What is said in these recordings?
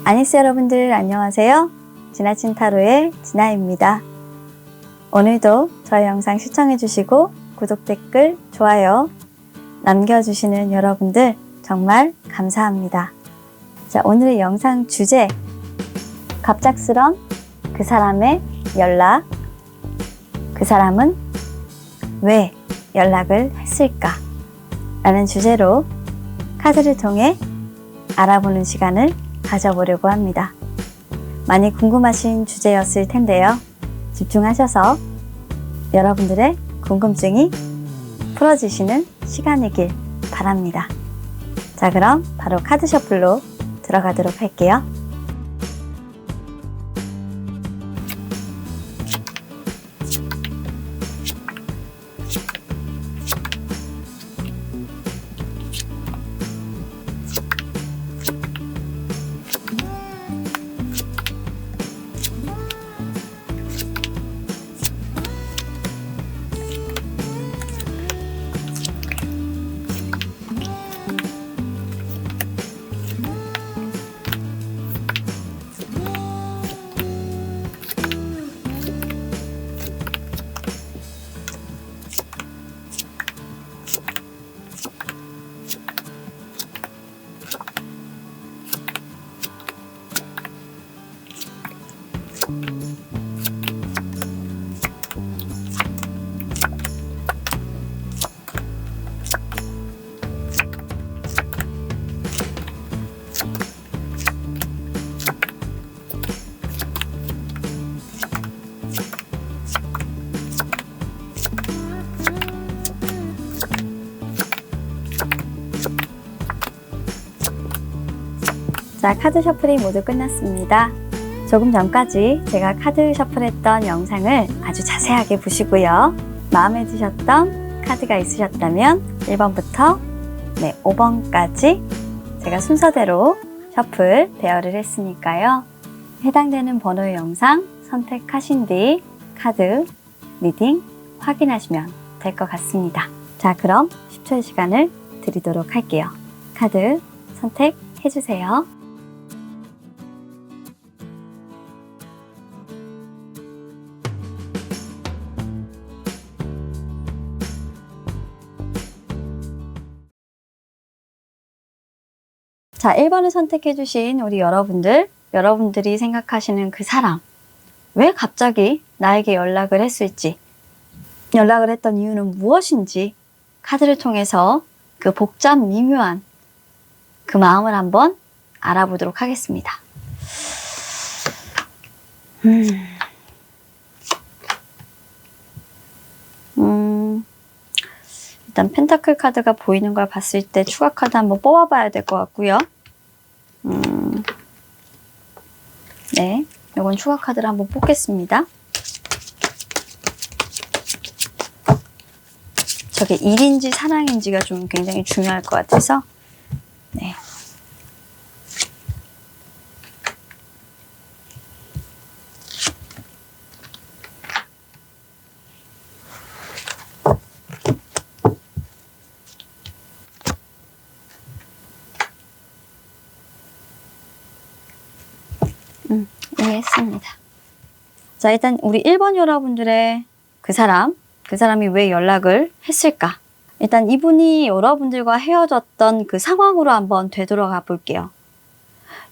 아니스 여러분들 안녕하세요. 지나친 타로의 진아입니다. 오늘도 저희 영상 시청해주시고 구독, 댓글, 좋아요 남겨주시는 여러분들 정말 감사합니다. 자, 오늘의 영상 주제, 갑작스런 그 사람의 연락, 그 사람은 왜 연락을 했을까? 라는 주제로 카드를 통해 알아보는 시간을 가져보려고 합니다. 많이 궁금하신 주제였을 텐데요. 집중하셔서 여러분들의 궁금증이 풀어지시는 시간이길 바랍니다. 자, 그럼 바로 카드 셔플로 들어가도록 할게요. 자, 카드 셔플이 모두 끝났습니다. 조금 전까지 제가 카드 셔플했던 영상을 아주 자세하게 보시고요. 마음에 드셨던 카드가 있으셨다면 1번부터 5번까지 제가 순서대로 셔플 대여를 했으니까요. 해당되는 번호의 영상 선택하신 뒤 카드 리딩 확인하시면 될 것 같습니다. 자, 그럼 10초의 시간을 드리도록 할게요. 카드 선택해주세요. 자, 1번을 선택해주신 우리 여러분들이 생각하시는 그 사람, 왜 갑자기 나에게 연락을 했을지, 연락을 했던 이유는 무엇인지 카드를 통해서 그 복잡 미묘한 그 마음을 한번 알아보도록 하겠습니다. 일단 펜타클 카드가 보이는 걸 봤을 때 추가 카드 한번 뽑아봐야 될 것 같고요. 네, 이건 추가 카드를 한번 뽑겠습니다. 저게 일인지 사랑인지가 좀 굉장히 중요할 것 같아서 네. 이해했습니다. 자, 일단 우리 1번 여러분들의 그 사람이 왜 연락을 했을까? 일단 이분이 여러분들과 헤어졌던 그 상황으로 한번 되돌아가 볼게요.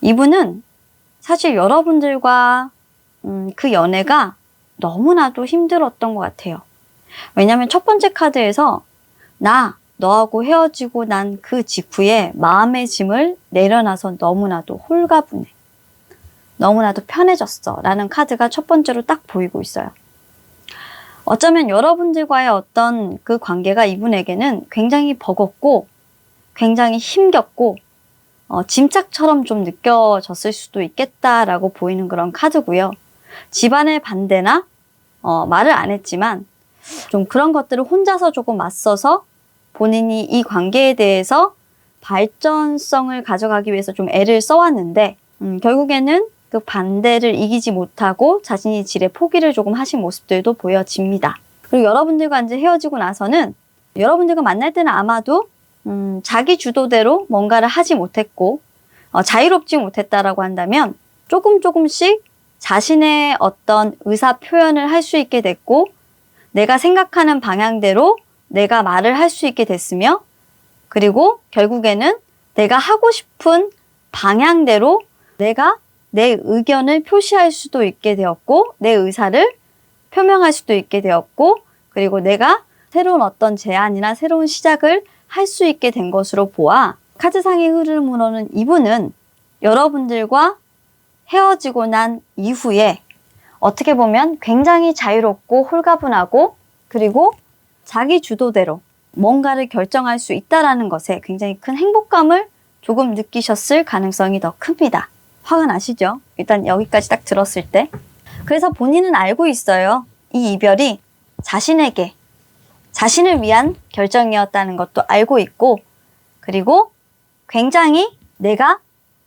이분은 사실 여러분들과 그 연애가 너무나도 힘들었던 것 같아요. 왜냐면 첫 번째 카드에서 너하고 헤어지고 난 그 직후에 마음의 짐을 내려놔서 너무나도 홀가분해. 너무나도 편해졌어 라는 카드가 첫 번째로 딱 보이고 있어요. 어쩌면 여러분들과의 어떤 그 관계가 이분에게는 굉장히 버겁고 굉장히 힘겹고 짐짝처럼 좀 느껴졌을 수도 있겠다라고 보이는 그런 카드고요. 집안의 반대나 말을 안 했지만 좀 그런 것들을 혼자서 조금 맞서서 본인이 이 관계에 대해서 발전성을 가져가기 위해서 좀 애를 써왔는데 결국에는 그 반대를 이기지 못하고 자신이 질에 포기를 조금 하신 모습들도 보여집니다. 그리고 여러분들과 이제 헤어지고 나서는 여러분들과 만날 때는 아마도 자기 주도대로 뭔가를 하지 못했고 자유롭지 못했다라고 한다면 조금씩 자신의 어떤 의사 표현을 할 수 있게 됐고 내가 생각하는 방향대로 내가 말을 할 수 있게 됐으며 그리고 결국에는 내가 하고 싶은 방향대로 내가 내 의견을 표시할 수도 있게 되었고 내 의사를 표명할 수도 있게 되었고 그리고 내가 새로운 어떤 제안이나 새로운 시작을 할 수 있게 된 것으로 보아 카드상의 흐름으로는 이분은 여러분들과 헤어지고 난 이후에 어떻게 보면 굉장히 자유롭고 홀가분하고 그리고 자기 주도대로 뭔가를 결정할 수 있다는 것에 굉장히 큰 행복감을 조금 느끼셨을 가능성이 더 큽니다. 화가 나시죠? 일단 여기까지 딱 들었을 때. 그래서 본인은 알고 있어요. 이 이별이 자신에게, 자신을 위한 결정이었다는 것도 알고 있고 그리고 굉장히 내가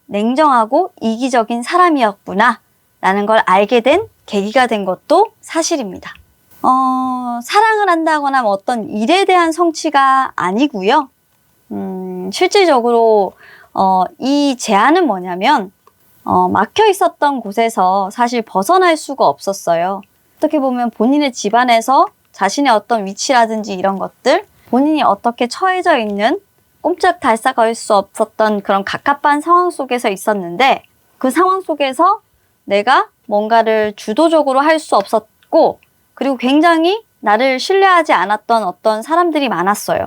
냉정하고 이기적인 사람이었구나 라는 걸 알게 된 계기가 된 것도 사실입니다. 사랑을 한다거나 뭐 어떤 일에 대한 성취가 아니고요. 실질적으로 이 제안은 뭐냐면 막혀 있었던 곳에서 사실 벗어날 수가 없었어요. 어떻게 보면 본인의 집안에서 자신의 어떤 위치라든지 이런 것들, 본인이 어떻게 처해져 있는 꼼짝달싹할 수 없었던 그런 갑갑한 상황 속에서 있었는데 그 상황 속에서 내가 뭔가를 주도적으로 할 수 없었고 그리고 굉장히 나를 신뢰하지 않았던 어떤 사람들이 많았어요.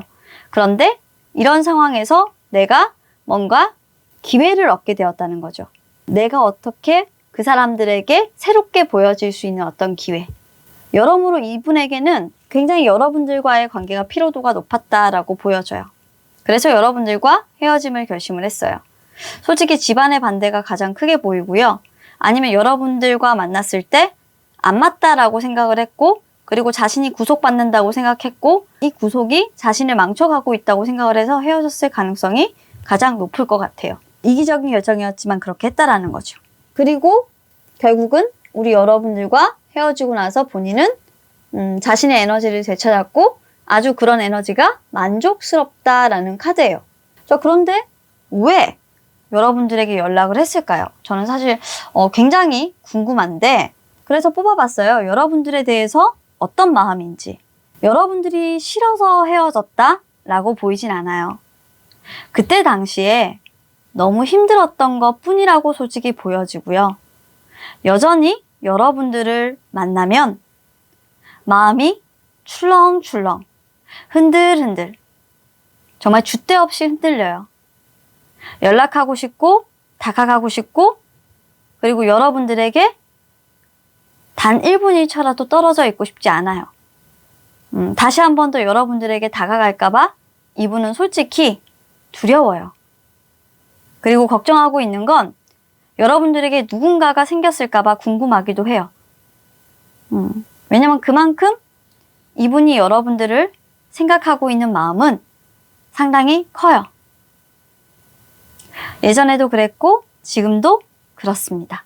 그런데 이런 상황에서 내가 뭔가 기회를 얻게 되었다는 거죠. 내가 어떻게 그 사람들에게 새롭게 보여질 수 있는 어떤 기회. 여러모로 이분에게는 굉장히 여러분들과의 관계가 피로도가 높았다라고 보여져요. 그래서 여러분들과 헤어짐을 결심을 했어요. 솔직히 집안의 반대가 가장 크게 보이고요. 아니면 여러분들과 만났을 때 안 맞다라고 생각을 했고 그리고 자신이 구속받는다고 생각했고 이 구속이 자신을 망쳐가고 있다고 생각을 해서 헤어졌을 가능성이 가장 높을 것 같아요. 이기적인 결정이었지만 그렇게 했다라는 거죠. 그리고 결국은 우리 여러분들과 헤어지고 나서 본인은 자신의 에너지를 되찾았고 아주 그런 에너지가 만족스럽다라는 카드예요. 그런데 왜 여러분들에게 연락을 했을까요? 저는 사실 굉장히 궁금한데 그래서 뽑아봤어요. 여러분들에 대해서 어떤 마음인지. 여러분들이 싫어서 헤어졌다라고 보이진 않아요. 그때 당시에 너무 힘들었던 것 뿐이라고 솔직히 보여지고요. 여전히 여러분들을 만나면 마음이 출렁출렁, 흔들흔들, 정말 줏대 없이 흔들려요. 연락하고 싶고, 다가가고 싶고, 그리고 여러분들에게 단 1분 1초라도 떨어져 있고 싶지 않아요. 다시 한 번 더 여러분들에게 다가갈까봐 이분은 솔직히 두려워요. 그리고 걱정하고 있는 건 여러분들에게 누군가가 생겼을까봐 궁금하기도 해요. 왜냐면 그만큼 이분이 여러분들을 생각하고 있는 마음은 상당히 커요. 예전에도 그랬고 지금도 그렇습니다.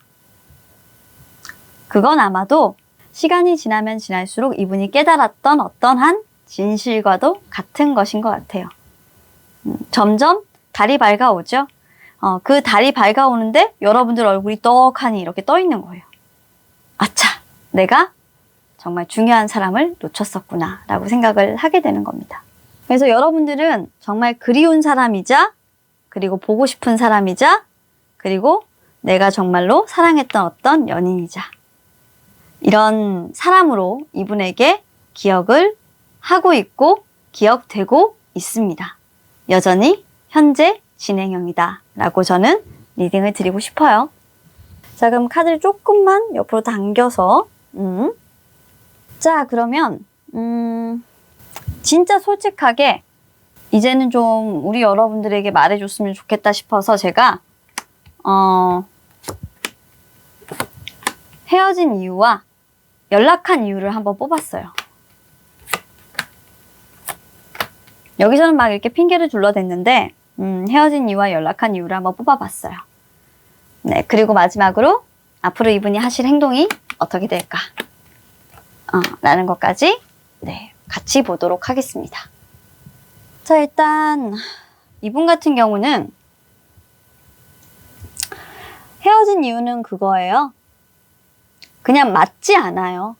그건 아마도 시간이 지나면 지날수록 이분이 깨달았던 어떠한 진실과도 같은 것인 것 같아요. 점점 달이 밝아오죠. 그 달이 밝아오는데 여러분들 얼굴이 떡하니 이렇게 떠 있는 거예요. 아차, 내가 정말 중요한 사람을 놓쳤었구나 라고 생각을 하게 되는 겁니다. 그래서 여러분들은 정말 그리운 사람이자 그리고 보고 싶은 사람이자 그리고 내가 정말로 사랑했던 어떤 연인이자 이런 사람으로 이분에게 기억을 하고 있고 기억되고 있습니다. 여전히 현재 진행형이다 라고 저는 리딩을 드리고 싶어요. 자, 그럼 카드를 조금만 옆으로 당겨서 자, 그러면 진짜 솔직하게 이제는 좀 우리 여러분들에게 말해줬으면 좋겠다 싶어서 제가 헤어진 이유와 연락한 이유를 한번 뽑았어요. 여기서는 막 이렇게 핑계를 둘러댔는데 헤어진 이유와 연락한 이유를 한번 뽑아봤어요. 네, 그리고 마지막으로 앞으로 이분이 하실 행동이 어떻게 될까? 라는 것까지 네, 같이 보도록 하겠습니다. 자, 일단 이분 같은 경우는 헤어진 이유는 그거예요. 그냥 맞지 않아요.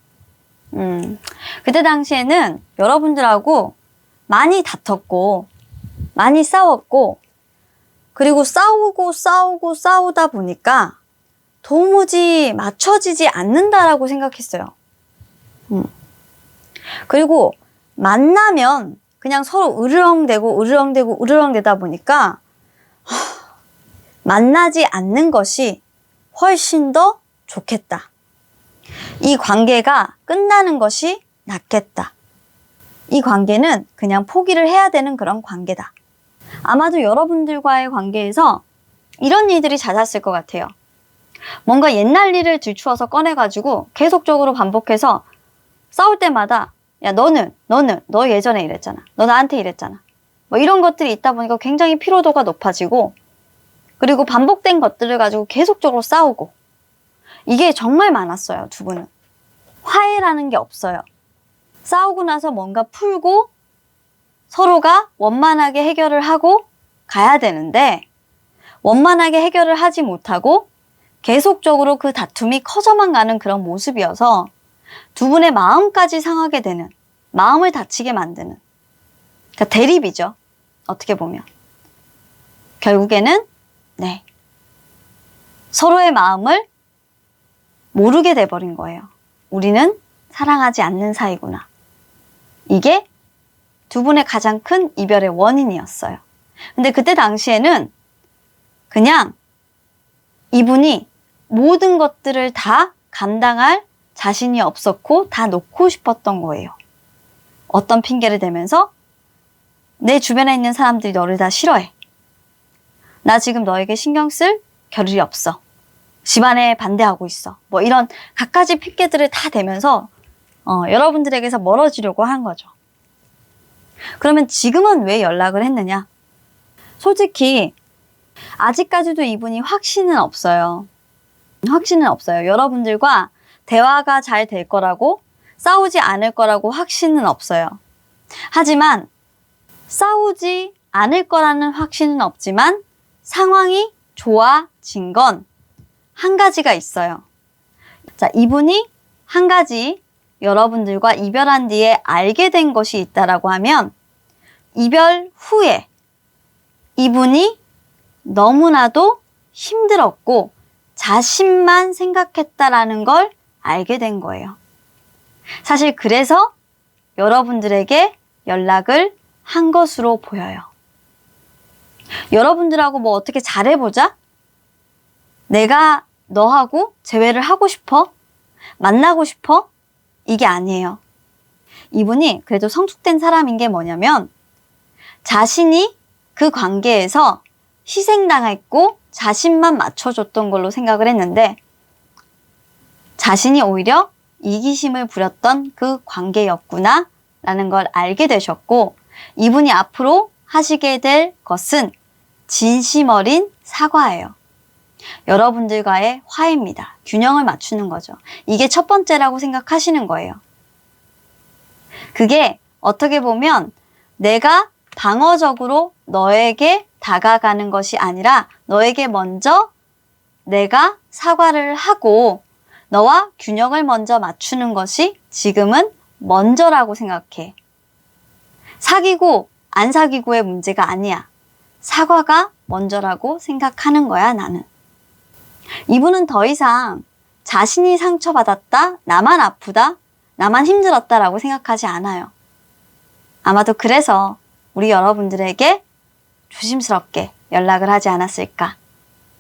그때 당시에는 여러분들하고 많이 다퉜고, 많이 싸웠고, 그리고 싸우다 보니까 도무지 맞춰지지 않는다라고 생각했어요. 그리고 만나면 그냥 서로 으르렁대다 보니까 만나지 않는 것이 훨씬 더 좋겠다. 이 관계가 끝나는 것이 낫겠다. 이 관계는 그냥 포기를 해야 되는 그런 관계다. 아마도 여러분들과의 관계에서 이런 일들이 잦았을 것 같아요. 뭔가 옛날 일을 들추어서 꺼내가지고 계속적으로 반복해서 싸울 때마다 야 너는 너 예전에 이랬잖아. 너 나한테 이랬잖아. 뭐 이런 것들이 있다 보니까 굉장히 피로도가 높아지고, 그리고 반복된 것들을 가지고 계속적으로 싸우고, 이게 정말 많았어요. 두 분은 화해라는 게 없어요. 싸우고 나서 뭔가 풀고 서로가 원만하게 해결을 하고 가야 되는데, 원만하게 해결을 하지 못하고 계속적으로 그 다툼이 커져만 가는 그런 모습이어서 두 분의 마음까지 상하게 되는, 마음을 다치게 만드는, 그러니까 대립이죠. 어떻게 보면 결국에는 서로의 마음을 모르게 돼버린 거예요. 우리는 사랑하지 않는 사이구나. 이게 두 분의 가장 큰 이별의 원인이었어요. 근데 그때 당시에는 그냥 이분이 모든 것들을 다 감당할 자신이 없었고 다 놓고 싶었던 거예요. 어떤 핑계를 대면서 내 주변에 있는 사람들이 너를 다 싫어해. 나 지금 너에게 신경 쓸 겨를이 없어. 집안에 반대하고 있어. 뭐 이런 갖가지 핑계들을 다 대면서 여러분들에게서 멀어지려고 한 거죠. 그러면 지금은 왜 연락을 했느냐? 솔직히 아직까지도 이분이 확신은 없어요. 확신은 없어요. 여러분들과 대화가 잘 될 거라고, 싸우지 않을 거라고 확신은 없어요. 하지만 싸우지 않을 거라는 확신은 없지만 상황이 좋아진 건 한 가지가 있어요. 자, 이분이 한 가지 여러분들과 이별한 뒤에 알게 된 것이 있다라고 하면, 이별 후에 이분이 너무나도 힘들었고 자신만 생각했다라는 걸 알게 된 거예요. 사실 그래서 여러분들에게 연락을 한 것으로 보여요. 여러분들하고 뭐 어떻게 잘해보자? 내가 너하고 재회를 하고 싶어? 만나고 싶어? 이게 아니에요. 이분이 그래도 성숙된 사람인 게 뭐냐면, 자신이 그 관계에서 희생당했고 자신만 맞춰줬던 걸로 생각을 했는데, 자신이 오히려 이기심을 부렸던 그 관계였구나 라는 걸 알게 되셨고, 이분이 앞으로 하시게 될 것은 진심 어린 사과예요. 여러분들과의 화해입니다. 균형을 맞추는 거죠. 이게 첫 번째라고 생각하시는 거예요. 그게 어떻게 보면 내가 방어적으로 너에게 다가가는 것이 아니라 너에게 먼저 내가 사과를 하고 너와 균형을 먼저 맞추는 것이 지금은 먼저라고 생각해. 사귀고 안 사귀고의 문제가 아니야. 사과가 먼저라고 생각하는 거야, 나는. 이분은 더 이상 자신이 상처받았다, 나만 아프다, 나만 힘들었다라고 생각하지 않아요. 아마도 그래서 우리 여러분들에게 조심스럽게 연락을 하지 않았을까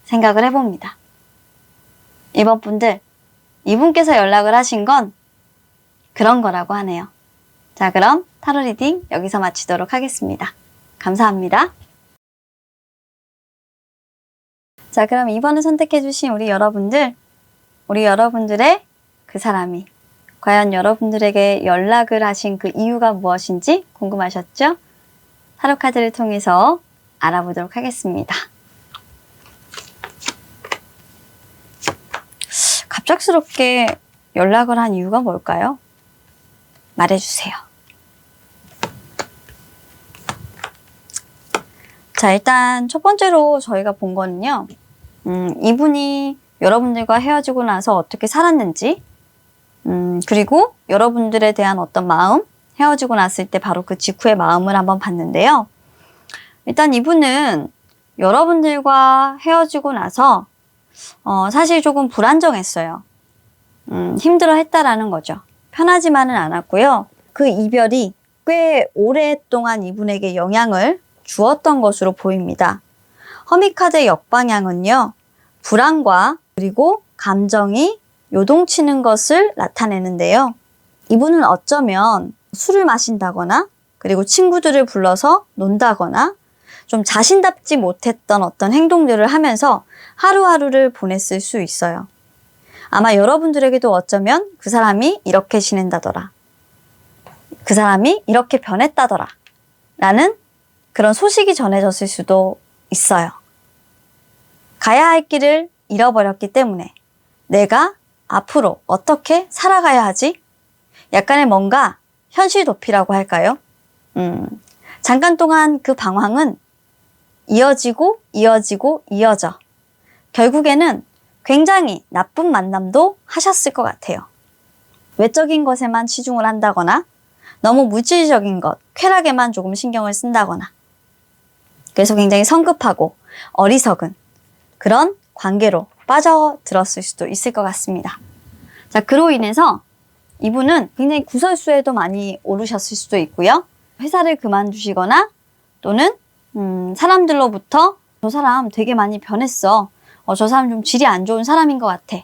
생각을 해봅니다. 이번 분들, 이분께서 연락을 하신 건 그런 거라고 하네요. 자, 그럼 타로 리딩 여기서 마치도록 하겠습니다. 감사합니다. 자, 그럼 이번에 선택해주신 우리 여러분들의 그 사람이 과연 여러분들에게 연락을 하신 그 이유가 무엇인지 궁금하셨죠? 타로 카드를 통해서 알아보도록 하겠습니다. 갑작스럽게 연락을 한 이유가 뭘까요? 말해주세요. 자, 일단 첫 번째로 저희가 본 거는요. 이분이 여러분들과 헤어지고 나서 어떻게 살았는지, 그리고 여러분들에 대한 어떤 마음, 헤어지고 났을 때 바로 그 직후의 마음을 한번 봤는데요. 일단 이분은 여러분들과 헤어지고 나서 사실 조금 불안정했어요. 힘들어 했다라는 거죠. 편하지만은 않았고요. 그 이별이 꽤 오랫동안 이분에게 영향을 주었던 것으로 보입니다. 허미카드의 역방향은요, 불안과 그리고 감정이 요동치는 것을 나타내는데요. 이분은 어쩌면 술을 마신다거나 그리고 친구들을 불러서 논다거나 좀 자신답지 못했던 어떤 행동들을 하면서 하루하루를 보냈을 수 있어요. 아마 여러분들에게도 어쩌면 그 사람이 이렇게 지낸다더라, 그 사람이 이렇게 변했다더라 라는 그런 소식이 전해졌을 수도 있어요. 가야 할 길을 잃어버렸기 때문에 내가 앞으로 어떻게 살아가야 하지? 약간의 뭔가 현실 도피라고 할까요? 잠깐 동안 그 방황은 이어지고 결국에는 굉장히 나쁜 만남도 하셨을 것 같아요. 외적인 것에만 치중을 한다거나 너무 물질적인 것, 쾌락에만 조금 신경을 쓴다거나 그래서 굉장히 성급하고 어리석은 그런 관계로 빠져들었을 수도 있을 것 같습니다. 자, 그로 인해서 이분은 굉장히 구설수에도 많이 오르셨을 수도 있고요. 회사를 그만두시거나 또는 사람들로부터 저 사람 되게 많이 변했어. 저 사람 좀 질이 안 좋은 사람인 것 같아.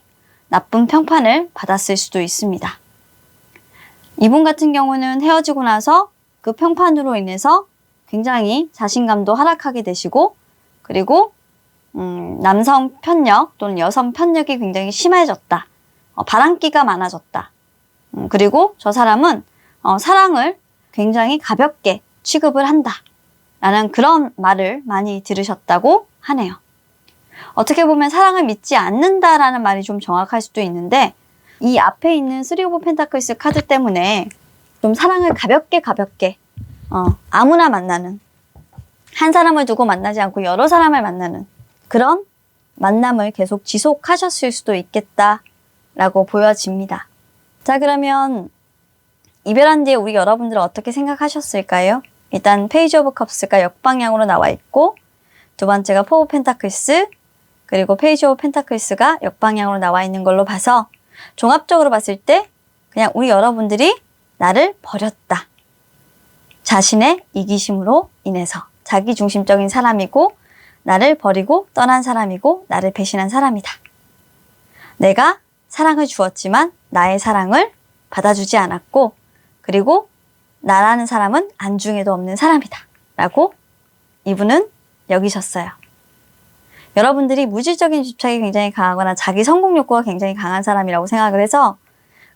나쁜 평판을 받았을 수도 있습니다. 이분 같은 경우는 헤어지고 나서 그 평판으로 인해서 굉장히 자신감도 하락하게 되시고 그리고 남성 편력 또는 여성 편력이 굉장히 심해졌다. 바람기가 많아졌다. 그리고 저 사람은 사랑을 굉장히 가볍게 취급을 한다. 라는 그런 말을 많이 들으셨다고 하네요. 어떻게 보면 사랑을 믿지 않는다라는 말이 좀 정확할 수도 있는데 이 앞에 있는 3 오브 펜타클스 카드 때문에 좀 사랑을 가볍게 아무나 만나는, 한 사람을 두고 만나지 않고 여러 사람을 만나는 그런 만남을 계속 지속하셨을 수도 있겠다라고 보여집니다. 자, 그러면 이별한 뒤에 우리 여러분들은 어떻게 생각하셨을까요? 일단 페이지 오브 컵스가 역방향으로 나와 있고 두 번째가 4 오브 펜타클스 그리고 페이지 오브 펜타클스가 역방향으로 나와 있는 걸로 봐서 종합적으로 봤을 때 그냥 우리 여러분들이 나를 버렸다. 자신의 이기심으로 인해서 자기중심적인 사람이고 나를 버리고 떠난 사람이고 나를 배신한 사람이다. 내가 사랑을 주었지만 나의 사랑을 받아주지 않았고 그리고 나라는 사람은 안중에도 없는 사람이다. 라고 이분은 여기셨어요. 여러분들이 물질적인 집착이 굉장히 강하거나 자기 성공 욕구가 굉장히 강한 사람이라고 생각을 해서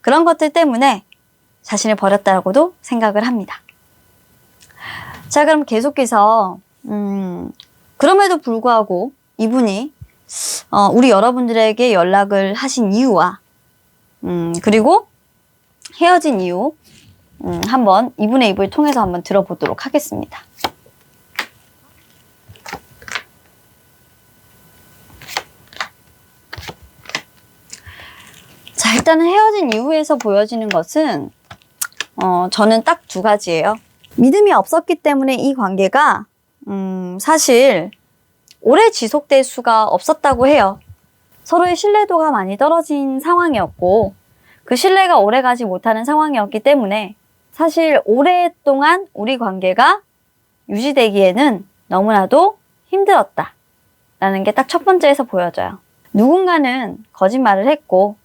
그런 것들 때문에 자신을 버렸다고도 생각을 합니다. 자, 그럼 계속해서 그럼에도 불구하고 이분이 우리 여러분들에게 연락을 하신 이유와 그리고 헤어진 이유 한번 이분의 입을 통해서 한번 들어보도록 하겠습니다. 자, 일단은 헤어진 이후에서 보여지는 것은 저는 딱 2가지예요. 믿음이 없었기 때문에 이 관계가 사실 오래 지속될 수가 없었다고 해요. 서로의 신뢰도가 많이 떨어진 상황이었고 그 신뢰가 오래가지 못하는 상황이었기 때문에 사실 오랫동안 우리 관계가 유지되기에는 너무나도 힘들었다 라는 게 딱 첫 번째에서 보여져요. 누군가는 거짓말을 했고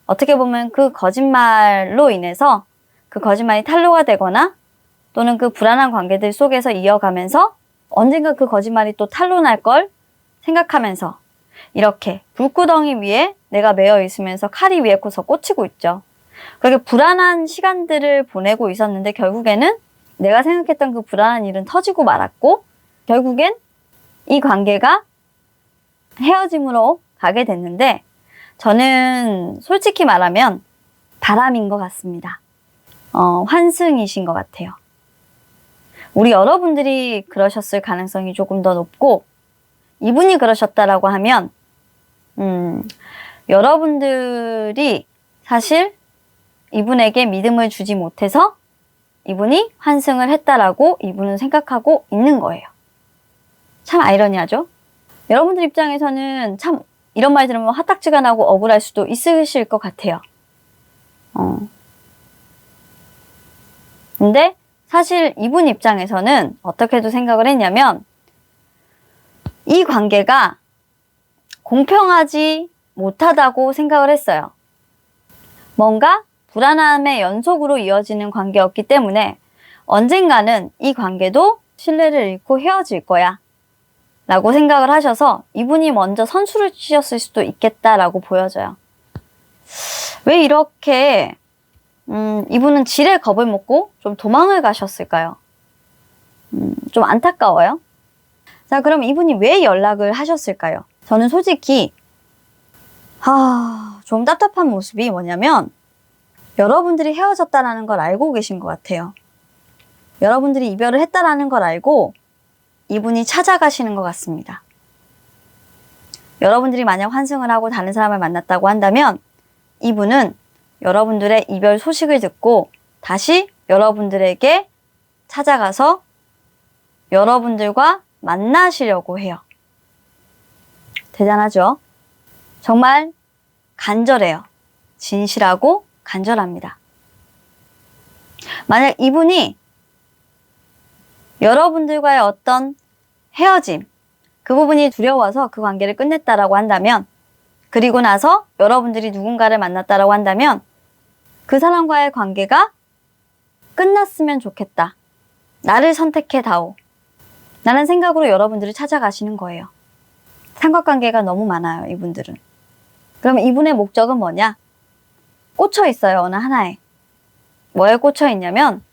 어떻게 보면 그 거짓말로 인해서 그 거짓말이 탄로가 되거나 또는 그 불안한 관계들 속에서 이어가면서 언젠가 그 거짓말이 또 탄로 날 걸 생각하면서 이렇게 불구덩이 위에 내가 매여 있으면서 칼이 위에 서 꽂히고 있죠. 그렇게 불안한 시간들을 보내고 있었는데 결국에는 내가 생각했던 그 불안한 일은 터지고 말았고 결국엔 이 관계가 헤어짐으로 가게 됐는데 저는 솔직히 말하면 바람인 것 같습니다. 환승이신 것 같아요. 우리 여러분들이 그러셨을 가능성이 조금 더 높고 이분이 그러셨다라고 하면 여러분들이 사실 이분에게 믿음을 주지 못해서 이분이 환승을 했다라고 이분은 생각하고 있는 거예요. 참 아이러니하죠? 여러분들 입장에서는 참 이런 말 들으면 화딱지가 나고 억울할 수도 있으실 것 같아요. 근데 사실 이분 입장에서는 어떻게도 생각을 했냐면 이 관계가 공평하지 못하다고 생각을 했어요. 뭔가 불안함의 연속으로 이어지는 관계였기 때문에 언젠가는 이 관계도 신뢰를 잃고 헤어질 거야 라고 생각을 하셔서 이분이 먼저 선수를 치셨을 수도 있겠다라고 보여져요. 왜 이렇게 이분은 지레 겁을 먹고 좀 도망을 가셨을까요? 좀 안타까워요. 자, 그럼 이분이 왜 연락을 하셨을까요? 저는 솔직히 좀 답답한 모습이 뭐냐면 여러분들이 헤어졌다라는 걸 알고 계신 것 같아요. 여러분들이 이별을 했다라는 걸 알고 이분이 찾아가시는 것 같습니다. 여러분들이 만약 환승을 하고 다른 사람을 만났다고 한다면 이분은 여러분들의 이별 소식을 듣고 다시 여러분들에게 찾아가서 여러분들과 만나시려고 해요. 대단하죠? 정말 간절해요. 진실하고 간절합니다. 만약 이분이 여러분들과의 어떤 헤어짐, 그 부분이 두려워서 그 관계를 끝냈다라고 한다면, 그리고 나서 여러분들이 누군가를 만났다라고 한다면 그 사람과의 관계가 끝났으면 좋겠다. 나를 선택해다오. 라는 생각으로 여러분들을 찾아가시는 거예요. 삼각관계가 너무 많아요, 이분들은. 그럼 이분의 목적은 뭐냐? 꽂혀 있어요, 어느 하나에. 뭐에 꽂혀 있냐면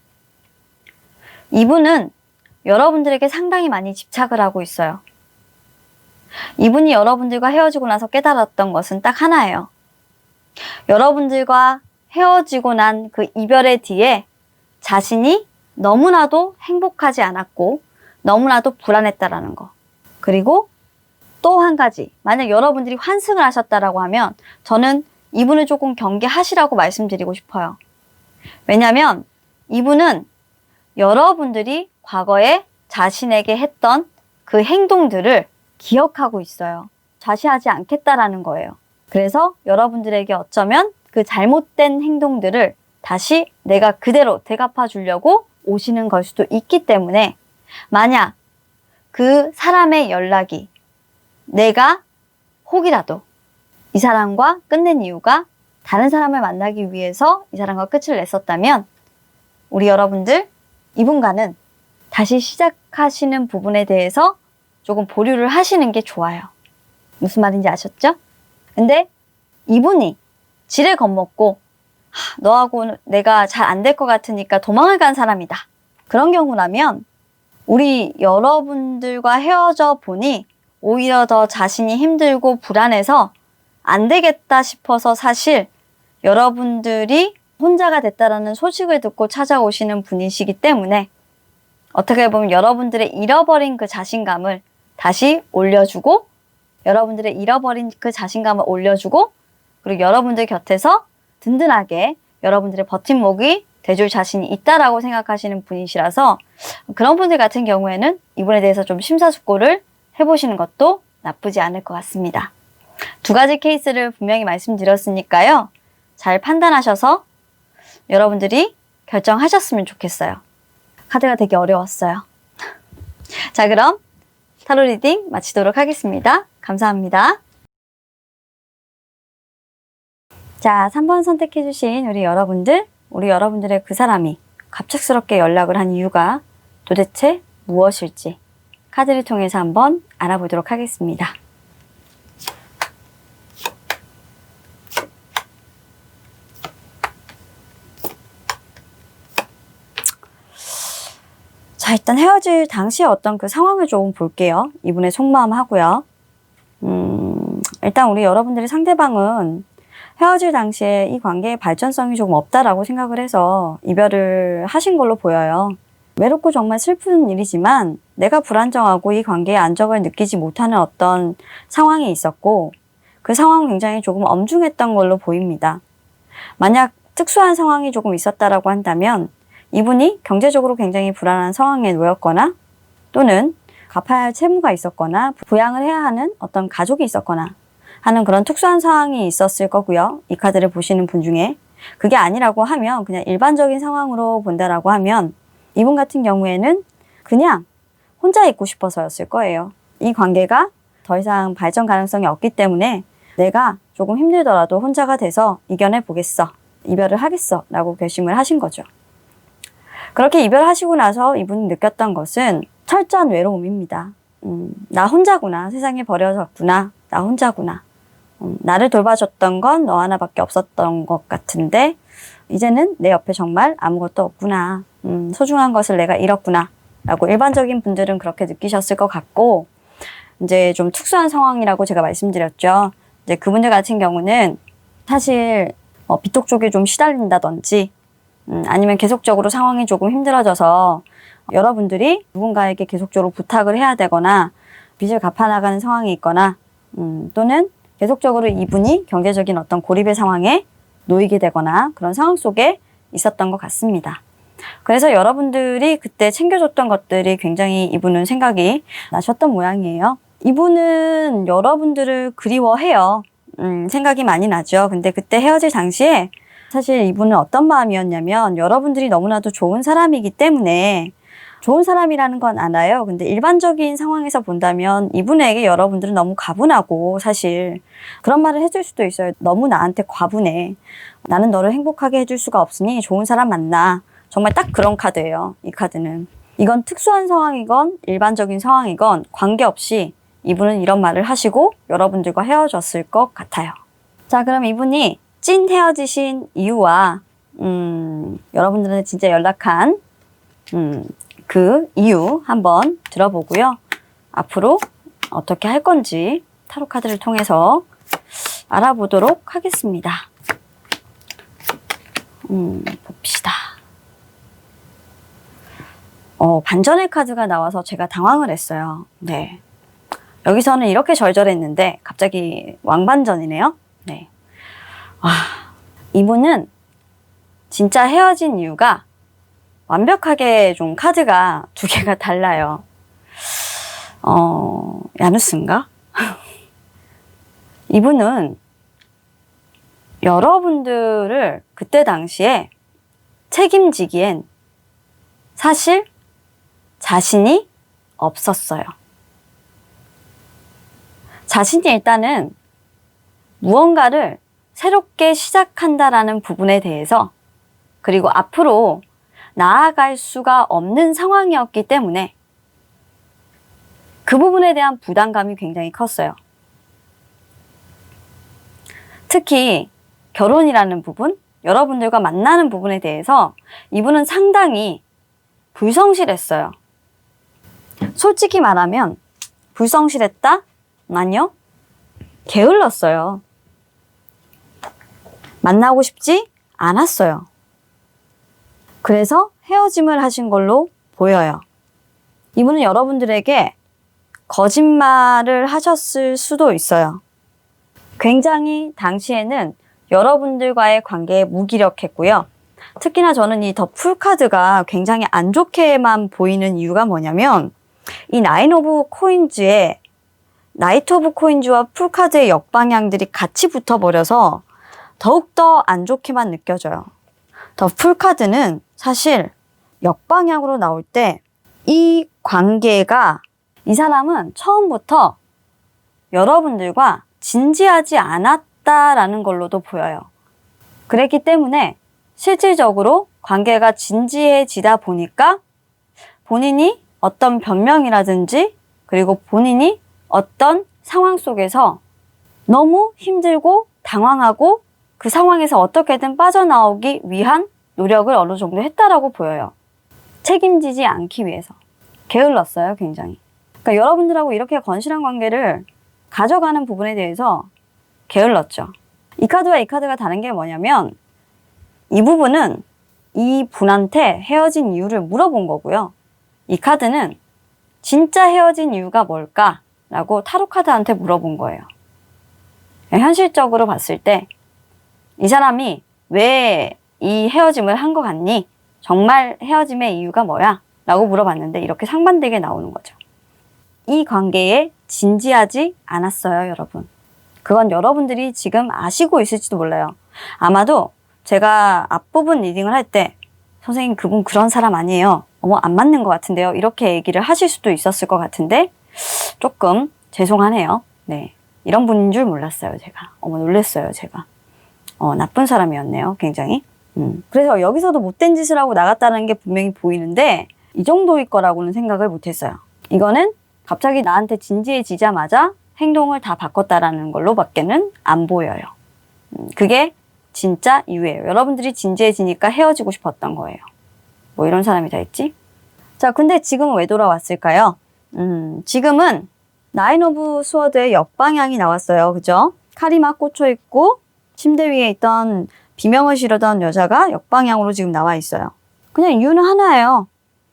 이분은 여러분들에게 상당히 많이 집착을 하고 있어요. 이분이 여러분들과 헤어지고 나서 깨달았던 것은 딱 하나예요. 여러분들과 헤어지고 난 그 이별의 뒤에 자신이 너무나도 행복하지 않았고 너무나도 불안했다라는 거. 그리고 또 한 가지, 만약 여러분들이 환승을 하셨다라고 하면 저는 이분을 조금 경계하시라고 말씀드리고 싶어요. 왜냐하면 이분은 여러분들이 과거에 자신에게 했던 그 행동들을 기억하고 있어요. 좌시하지 않겠다라는 거예요. 그래서 여러분들에게 어쩌면 그 잘못된 행동들을 다시 내가 그대로 되갚아 주려고 오시는 걸 수도 있기 때문에 만약 그 사람의 연락이 내가 혹이라도 이 사람과 끝낸 이유가 다른 사람을 만나기 위해서 이 사람과 끝을 냈었다면 우리 여러분들 이분과는 다시 시작하시는 부분에 대해서 조금 보류를 하시는 게 좋아요. 무슨 말인지 아셨죠? 근데 이분이 지레 겁먹고 너하고 내가 잘 안 될 것 같으니까 도망을 간 사람이다. 그런 경우라면 우리 여러분들과 헤어져 보니 오히려 더 자신이 힘들고 불안해서 안 되겠다 싶어서 사실 여러분들이 혼자가 됐다라는 소식을 듣고 찾아오시는 분이시기 때문에 어떻게 보면 여러분들의 잃어버린 그 자신감을 다시 올려주고 여러분들의 잃어버린 그 자신감을 올려주고 그리고 여러분들 곁에서 든든하게 여러분들의 버팀목이 돼줄 자신이 있다라고 생각하시는 분이시라서 그런 분들 같은 경우에는 이분에 대해서 좀 심사숙고를 해보시는 것도 나쁘지 않을 것 같습니다. 두 가지 케이스를 분명히 말씀드렸으니까요. 잘 판단하셔서 여러분들이 결정하셨으면 좋겠어요. 카드가 되게 어려웠어요. 자, 그럼 타로 리딩 마치도록 하겠습니다. 감사합니다. 자, 3번 선택해주신 우리 여러분들의 그 사람이 갑작스럽게 연락을 한 이유가 도대체 무엇일지 카드를 통해서 한번 알아보도록 하겠습니다. 자, 일단 헤어질 당시의 어떤 그 상황을 조금 볼게요. 이분의 속마음 하고요. 일단 우리 여러분들의 상대방은 헤어질 당시에 이 관계의 발전성이 조금 없다라고 생각을 해서 이별을 하신 걸로 보여요. 외롭고 정말 슬픈 일이지만 내가 불안정하고 이 관계의 안정을 느끼지 못하는 어떤 상황이 있었고 그 상황은 굉장히 조금 엄중했던 걸로 보입니다. 만약 특수한 상황이 조금 있었다라고 한다면 이분이 경제적으로 굉장히 불안한 상황에 놓였거나 또는 갚아야 할 채무가 있었거나 부양을 해야 하는 어떤 가족이 있었거나 하는 그런 특수한 상황이 있었을 거고요. 이 카드를 보시는 분 중에 그게 아니라고 하면 그냥 일반적인 상황으로 본다라고 하면 이분 같은 경우에는 그냥 혼자 있고 싶어서였을 거예요. 이 관계가 더 이상 발전 가능성이 없기 때문에 내가 조금 힘들더라도 혼자가 돼서 이겨내 보겠어. 이별을 하겠어. 라고 결심을 하신 거죠. 그렇게 이별하시고 나서 이분이 느꼈던 것은 철저한 외로움입니다. 나 혼자구나. 세상에 버려졌구나. 나 혼자구나. 나를 돌봐줬던 건 너 하나밖에 없었던 것 같은데 이제는 내 옆에 정말 아무것도 없구나. 소중한 것을 내가 잃었구나. 라고 일반적인 분들은 그렇게 느끼셨을 것 같고 이제 좀 특수한 상황이라고 제가 말씀드렸죠. 이제 그분들 같은 경우는 사실 비톡 쪽에 좀 시달린다든지 아니면 계속적으로 상황이 조금 힘들어져서 여러분들이 누군가에게 계속적으로 부탁을 해야 되거나 빚을 갚아나가는 상황이 있거나 또는 계속적으로 이분이 경제적인 어떤 고립의 상황에 놓이게 되거나 그런 상황 속에 있었던 것 같습니다. 그래서 여러분들이 그때 챙겨줬던 것들이 굉장히 이분은 생각이 나셨던 모양이에요. 이분은 여러분들을 그리워해요. 생각이 많이 나죠. 근데 그때 헤어질 당시에 사실 이분은 어떤 마음이었냐면 여러분들이 너무나도 좋은 사람이기 때문에 좋은 사람이라는 건 알아요. 근데 일반적인 상황에서 본다면 이분에게 여러분들은 너무 과분하고 사실 그런 말을 해줄 수도 있어요. 너무 나한테 과분해. 나는 너를 행복하게 해줄 수가 없으니 좋은 사람 만나. 정말 딱 그런 카드예요. 이 카드는. 이건 특수한 상황이건 일반적인 상황이건 관계없이 이분은 이런 말을 하시고 여러분들과 헤어졌을 것 같아요. 자, 그럼 이분이 찐 헤어지신 이유와 여러분들은 진짜 연락한 그 이유 한번 들어보고요. 앞으로 어떻게 할 건지 타로 카드를 통해서 알아보도록 하겠습니다. 봅시다. 반전의 카드가 나와서 제가 당황을 했어요. 네. 여기서는 이렇게 절절했는데 갑자기 왕반전이네요. 네. 이분은 진짜 헤어진 이유가 완벽하게 좀 카드가 두 개가 달라요. 야누스인가? 이분은 여러분들을 그때 당시에 책임지기엔 사실 자신이 없었어요. 자신이 일단은 무언가를 새롭게 시작한다라는 부분에 대해서 그리고 앞으로 나아갈 수가 없는 상황이었기 때문에 그 부분에 대한 부담감이 굉장히 컸어요. 특히 결혼이라는 부분, 여러분들과 만나는 부분에 대해서 이분은 상당히 불성실했어요. 솔직히 말하면 불성실했다? 아니요. 게을렀어요. 만나고 싶지 않았어요. 그래서 헤어짐을 하신 걸로 보여요. 이분은 여러분들에게 거짓말을 하셨을 수도 있어요. 굉장히 당시에는 여러분들과의 관계에 무기력했고요. 특히나 저는 이 더 풀카드가 굉장히 안 좋게만 보이는 이유가 뭐냐면 이 나인 오브 코인즈에 나이트 오브 코인즈와 풀카드의 역방향들이 같이 붙어버려서 더욱더 안 좋게만 느껴져요. 더 풀카드는 사실 역방향으로 나올 때 이 관계가 이 사람은 처음부터 여러분들과 진지하지 않았다라는 걸로도 보여요. 그랬기 때문에 실질적으로 관계가 진지해지다 보니까 본인이 어떤 변명이라든지 그리고 본인이 어떤 상황 속에서 너무 힘들고 당황하고 그 상황에서 어떻게든 빠져나오기 위한 노력을 어느 정도 했다라고 보여요. 책임지지 않기 위해서. 게을렀어요, 굉장히. 그러니까 여러분들하고 이렇게 건실한 관계를 가져가는 부분에 대해서 게을렀죠. 이 카드와 이 카드가 다른 게 뭐냐면 이 부분은 이 분한테 헤어진 이유를 물어본 거고요. 이 카드는 진짜 헤어진 이유가 뭘까? 라고 타로 카드한테 물어본 거예요. 현실적으로 봤을 때 이 사람이 왜 이 헤어짐을 한 것 같니? 정말 헤어짐의 이유가 뭐야? 라고 물어봤는데 이렇게 상반되게 나오는 거죠. 이 관계에 진지하지 않았어요, 여러분. 그건 여러분들이 지금 아시고 있을지도 몰라요. 아마도 제가 앞부분 리딩을 할 때 선생님 그분 그런 사람 아니에요. 어머 안 맞는 것 같은데요. 이렇게 얘기를 하실 수도 있었을 것 같은데 조금 죄송하네요. 네, 이런 분인 줄 몰랐어요, 제가. 어머 놀랬어요, 제가. 나쁜 사람이었네요, 굉장히. 그래서 여기서도 못된 짓을 하고 나갔다는 게 분명히 보이는데 이 정도일 거라고는 생각을 못했어요. 이거는 갑자기 나한테 진지해지자마자 행동을 다 바꿨다라는 걸로 밖에는 안 보여요. 그게 진짜 이유예요. 여러분들이 진지해지니까 헤어지고 싶었던 거예요. 뭐 이런 사람이 다 있지? 자, 근데 지금은 왜 돌아왔을까요? 지금은 나인 오브 스워드의 역방향이 나왔어요. 그죠? 칼이 막 꽂혀 있고 침대 위에 있던 비명을 지르던 여자가 역방향으로 지금 나와 있어요. 그냥 이유는 하나예요.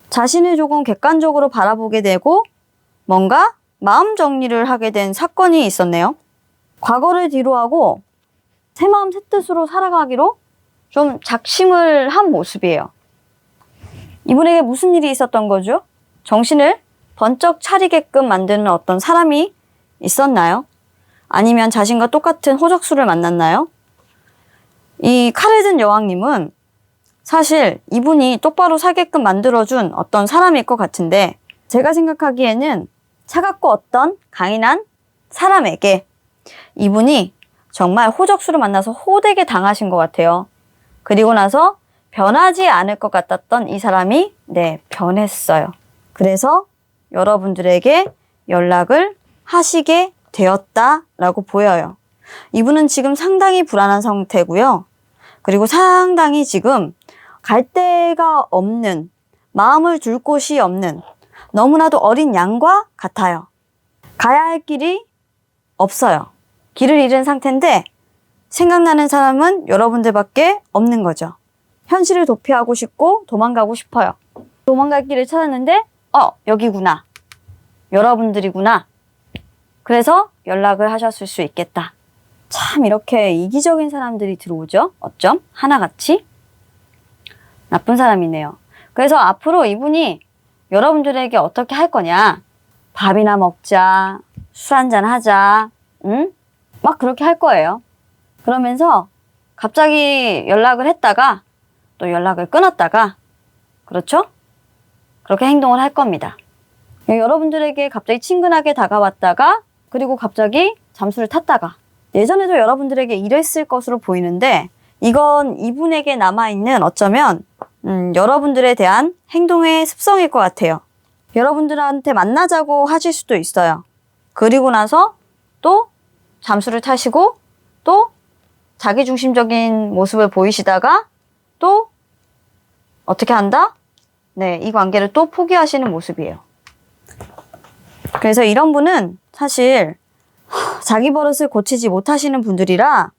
자신을 조금 객관적으로 바라보게 되고 뭔가 마음 정리를 하게 된 사건이 있었네요. 과거를 뒤로하고 새 마음 새 뜻으로 살아가기로 좀 작심을 한 모습이에요. 이분에게 무슨 일이 있었던 거죠? 정신을 번쩍 차리게끔 만드는 어떤 사람이 있었나요? 아니면 자신과 똑같은 호적수를 만났나요? 이 칼을 든 여왕님은 사실 이분이 똑바로 살게끔 만들어준 어떤 사람일 것 같은데 제가 생각하기에는 차갑고 어떤 강인한 사람에게 이분이 정말 호적수를 만나서 호되게 당하신 것 같아요. 그리고 나서 변하지 않을 것 같았던 이 사람이 변했어요. 그래서 여러분들에게 연락을 하시게 되었다라고 보여요. 이분은 지금 상당히 불안한 상태고요. 그리고 상당히 지금 갈 데가 없는, 마음을 둘 곳이 없는 너무나도 어린 양과 같아요. 가야 할 길이 없어요. 길을 잃은 상태인데 생각나는 사람은 여러분들밖에 없는 거죠. 현실을 도피하고 싶고 도망가고 싶어요. 도망갈 길을 찾았는데 여기구나. 여러분들이구나. 그래서 연락을 하셨을 수 있겠다. 참 이렇게 이기적인 사람들이 들어오죠. 어쩜? 하나같이? 나쁜 사람이네요. 그래서 앞으로 이분이 여러분들에게 어떻게 할 거냐. 밥이나 먹자. 술 한잔 하자. 응? 막 그렇게 할 거예요. 그러면서 갑자기 연락을 했다가 또 연락을 끊었다가 그렇죠? 그렇게 행동을 할 겁니다. 여러분들에게 갑자기 친근하게 다가왔다가 그리고 갑자기 잠수를 탔다가 예전에도 여러분들에게 이랬을 것으로 보이는데 이건 이분에게 남아있는 어쩌면 여러분들에 대한 행동의 습성일 것 같아요. 여러분들한테 만나자고 하실 수도 있어요. 그리고 나서 또 잠수를 타시고 또 자기중심적인 모습을 보이시다가 또 어떻게 한다? 이 관계를 또 포기하시는 모습이에요. 그래서 이런 분은 사실 자기 버릇을 고치지 못하시는 분들이라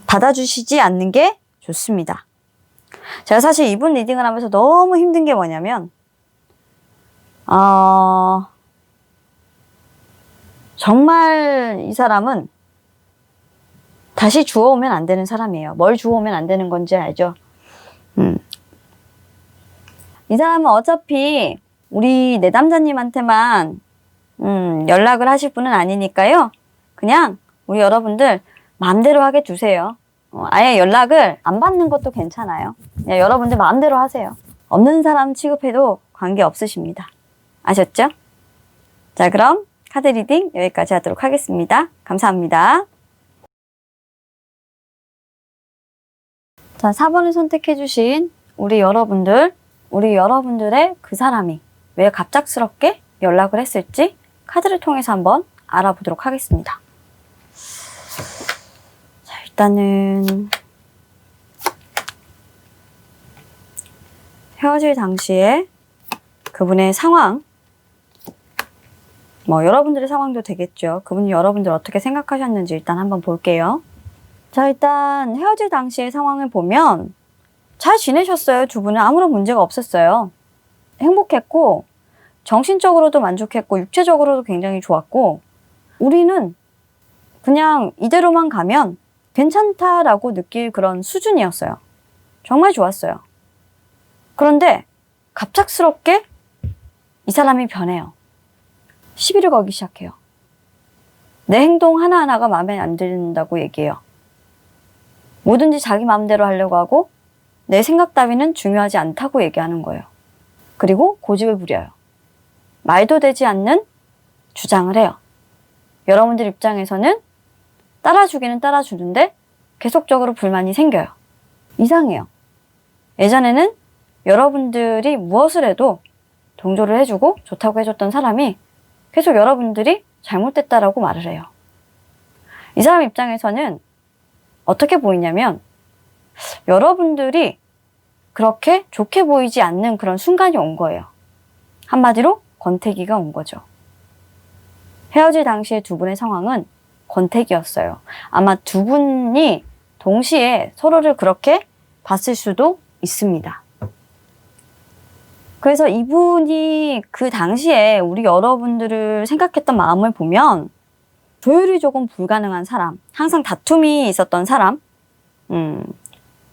받아주시지 않는 게 좋습니다. 제가 사실 이분 리딩을 하면서 너무 힘든 게 뭐냐면 정말 이 사람은 다시 주워오면 안 되는 사람이에요. 뭘 주워오면 안 되는 건지 알죠? 이 사람은 어차피 우리 내담자님한테만 연락을 하실 분은 아니니까요. 그냥 우리 여러분들 마음대로 하게 두세요. 아예 연락을 안 받는 것도 괜찮아요. 그냥 여러분들 마음대로 하세요. 없는 사람 취급해도 관계 없으십니다. 아셨죠? 자, 그럼 카드 리딩 여기까지 하도록 하겠습니다. 감사합니다. 자, 4번을 선택해주신 우리 여러분들의 그 사람이 왜 갑작스럽게 연락을 했을지 카드를 통해서 한번 알아보도록 하겠습니다. 자, 일단은 헤어질 당시에 그분의 상황, 여러분들의 상황도 되겠죠. 그분이 여러분들 어떻게 생각하셨는지 일단 한번 볼게요. 자, 일단 헤어질 당시의 상황을 보면 잘 지내셨어요. 두 분은 아무런 문제가 없었어요. 행복했고 정신적으로도 만족했고 육체적으로도 굉장히 좋았고 우리는 그냥 이대로만 가면 괜찮다라고 느낄 그런 수준이었어요. 정말 좋았어요. 그런데 갑작스럽게 이 사람이 변해요. 시비를 걸기 시작해요. 내 행동 하나하나가 마음에 안 든다고 얘기해요. 뭐든지 자기 마음대로 하려고 하고 내 생각 따위는 중요하지 않다고 얘기하는 거예요. 그리고 고집을 부려요. 말도 되지 않는 주장을 해요. 여러분들 입장에서는 따라주기는 따라주는데 계속적으로 불만이 생겨요. 이상해요. 예전에는 여러분들이 무엇을 해도 동조를 해주고 좋다고 해줬던 사람이 계속 여러분들이 잘못됐다라고 말을 해요. 이 사람 입장에서는 어떻게 보이냐면 여러분들이 그렇게 좋게 보이지 않는 그런 순간이 온 거예요. 한마디로 권태기가 온 거죠. 헤어질 당시에 두 분의 상황은 권태기였어요. 아마 두 분이 동시에 서로를 그렇게 봤을 수도 있습니다. 그래서 이분이 그 당시에 우리 여러분들을 생각했던 마음을 보면 조율이 조금 불가능한 사람, 항상 다툼이 있었던 사람,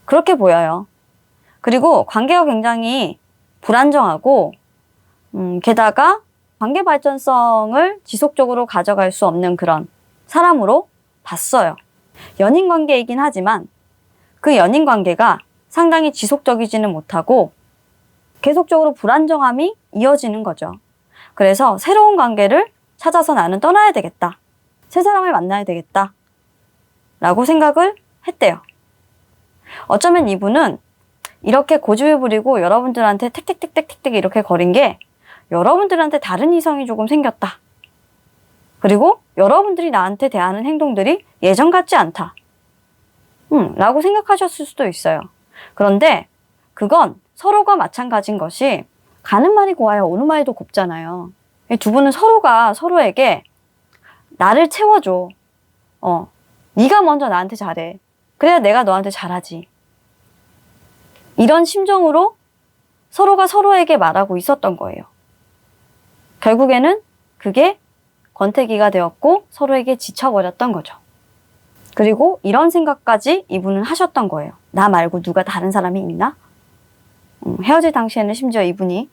그렇게 보여요. 그리고 관계가 굉장히 불안정하고 게다가 관계 발전성을 지속적으로 가져갈 수 없는 그런 사람으로 봤어요. 연인 관계이긴 하지만 그 연인 관계가 상당히 지속적이지는 못하고 계속적으로 불안정함이 이어지는 거죠. 그래서 새로운 관계를 찾아서 나는 떠나야 되겠다. 새 사람을 만나야 되겠다. 라고 생각을 했대요. 어쩌면 이분은 이렇게 고집을 부리고 여러분들한테 택택택택택택 이렇게 거린 게 여러분들한테 다른 이성이 조금 생겼다. 그리고 여러분들이 나한테 대하는 행동들이 예전 같지 않다. 라고 생각하셨을 수도 있어요. 그런데 그건 서로가 마찬가지인 것이 가는 말이 고와야 오는 말도 곱잖아요. 두 분은 서로가 서로에게 나를 채워줘. 네가 먼저 나한테 잘해. 그래야 내가 너한테 잘하지. 이런 심정으로 서로가 서로에게 말하고 있었던 거예요. 결국에는 그게 권태기가 되었고 서로에게 지쳐버렸던 거죠. 그리고 이런 생각까지 이분은 하셨던 거예요. 나 말고 누가 다른 사람이 있나? 헤어질 당시에는 심지어 이분이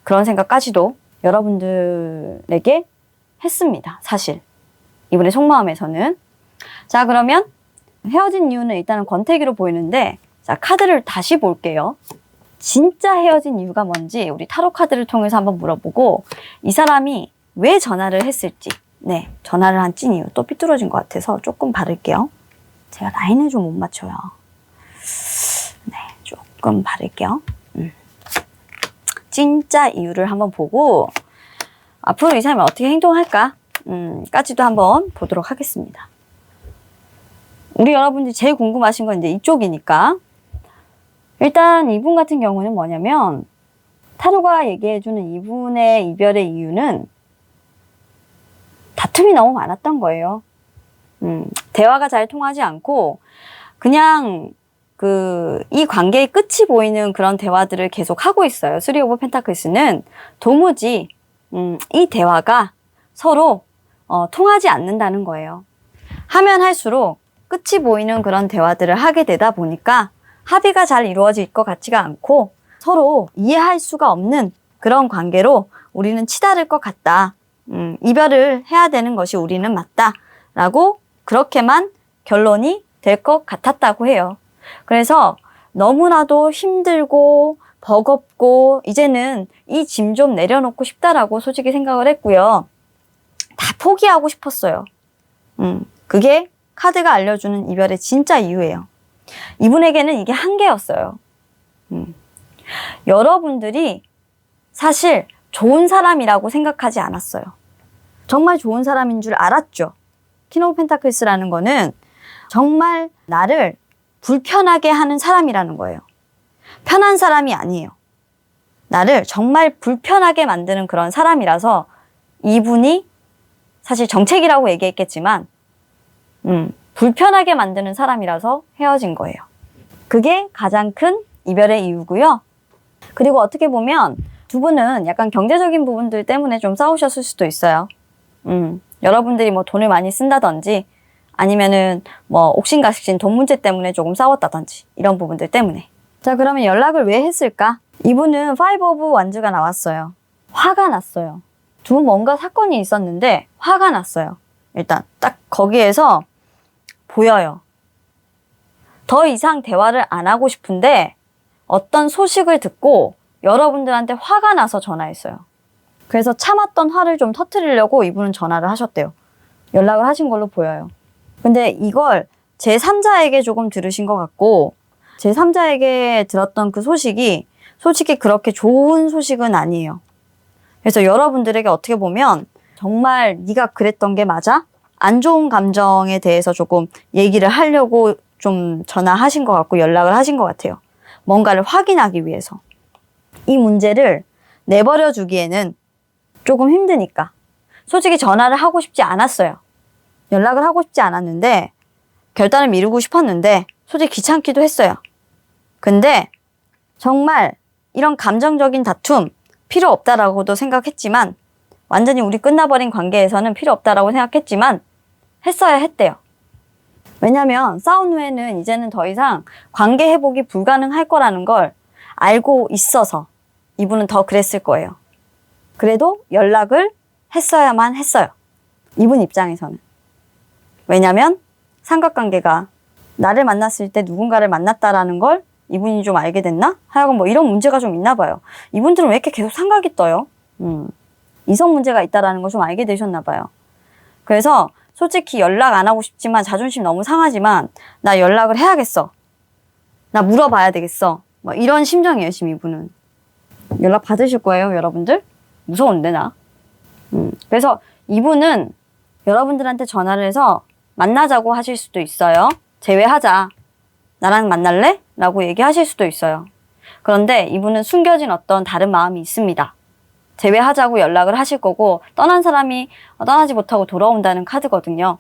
그런 생각까지도 여러분들에게 했습니다. 사실 이분의 속마음에서는. 자, 그러면 헤어진 이유는 일단은 권태기로 보이는데, 자, 카드를 다시 볼게요. 진짜 헤어진 이유가 뭔지 우리 타로 카드를 통해서 한번 물어보고 이 사람이 왜 전화를 했을지, 전화를 한 찐 이유, 또 삐뚤어진 것 같아서 조금 바를게요. 제가 라인을 좀 못 맞춰요. 조금 바를게요. 진짜 이유를 한번 보고 앞으로 이 사람이 어떻게 행동할까? 까지도 한번 보도록 하겠습니다. 우리 여러분들이 제일 궁금하신 건 이제 이쪽이니까 일단 이분 같은 경우는 뭐냐면 타로가 얘기해주는 이분의 이별의 이유는 다툼이 너무 많았던 거예요. 대화가 잘 통하지 않고 그냥 이 관계의 끝이 보이는 그런 대화들을 계속 하고 있어요. 3 오브 펜타클스는 도무지 이 대화가 서로 통하지 않는다는 거예요. 하면 할수록 끝이 보이는 그런 대화들을 하게 되다 보니까 합의가 잘 이루어질 것 같지가 않고 서로 이해할 수가 없는 그런 관계로 우리는 치달을 것 같다. 이별을 해야 되는 것이 우리는 맞다. 라고 그렇게만 결론이 될 것 같았다고 해요. 그래서 너무나도 힘들고 버겁고 이제는 이 짐 좀 내려놓고 싶다라고 솔직히 생각을 했고요. 다 포기하고 싶었어요. 그게 카드가 알려주는 이별의 진짜 이유예요. 이분에게는 이게 한계였어요. 여러분들이 사실 좋은 사람이라고 생각하지 않았어요. 정말 좋은 사람인 줄 알았죠. 퀸 오브 펜타클스라는 거는 정말 나를 불편하게 하는 사람이라는 거예요. 편한 사람이 아니에요. 나를 정말 불편하게 만드는 그런 사람이라서 이분이 사실 정책이라고 얘기했겠지만 불편하게 만드는 사람이라서 헤어진 거예요. 그게 가장 큰 이별의 이유고요. 그리고 어떻게 보면 두 분은 약간 경제적인 부분들 때문에 좀 싸우셨을 수도 있어요. 여러분들이 뭐 돈을 많이 쓴다든지 아니면은 뭐 옥신각신 돈 문제 때문에 조금 싸웠다든지 이런 부분들 때문에. 자, 그러면 연락을 왜 했을까? 이분은 파이브 오브 완즈가 나왔어요. 화가 났어요. 두 분 뭔가 사건이 있었는데 화가 났어요. 일단 딱 거기에서 보여요. 더 이상 대화를 안 하고 싶은데 어떤 소식을 듣고 여러분들한테 화가 나서 전화했어요. 그래서 참았던 화를 좀 터뜨리려고 이분은 전화를 하셨대요. 연락을 하신 걸로 보여요. 근데 이걸 제3자에게 조금 들으신 것 같고 제3자에게 들었던 그 소식이 솔직히 그렇게 좋은 소식은 아니에요. 그래서 여러분들에게 어떻게 보면 정말 네가 그랬던 게 맞아? 안 좋은 감정에 대해서 조금 얘기를 하려고 좀 전화하신 것 같고 연락을 하신 것 같아요. 뭔가를 확인하기 위해서. 이 문제를 내버려 두기에는 조금 힘드니까. 솔직히 전화를 하고 싶지 않았어요. 연락을 하고 싶지 않았는데 결단을 미루고 싶었는데 솔직히 귀찮기도 했어요. 근데 정말 이런 감정적인 다툼 필요 없다라고도 생각했지만 완전히 우리 끝나버린 관계에서는 필요 없다라고 생각했지만 했어야 했대요. 왜냐면 싸운 후에는 이제는 더 이상 관계 회복이 불가능할 거라는 걸 알고 있어서 이분은 더 그랬을 거예요. 그래도 연락을 했어야만 했어요. 이분 입장에서는. 왜냐면 삼각관계가 나를 만났을 때 누군가를 만났다라는 걸 이분이 좀 알게 됐나? 하여간 뭐 이런 문제가 좀 있나 봐요. 이분들은 왜 이렇게 계속 삼각이 떠요? 이성 문제가 있다라는 걸 좀 알게 되셨나 봐요. 그래서 솔직히 연락 안 하고 싶지만 자존심 너무 상하지만 나 연락을 해야겠어. 나 물어봐야 되겠어. 뭐 이런 심정이에요, 지금 이분은. 연락 받으실 거예요, 여러분들? 무서운데 나. 그래서 이분은 여러분들한테 전화를 해서 만나자고 하실 수도 있어요. 제외하자. 나랑 만날래? 라고 얘기하실 수도 있어요. 그런데 이분은 숨겨진 어떤 다른 마음이 있습니다. 제외하자고 연락을 하실 거고 떠난 사람이 떠나지 못하고 돌아온다는 카드거든요.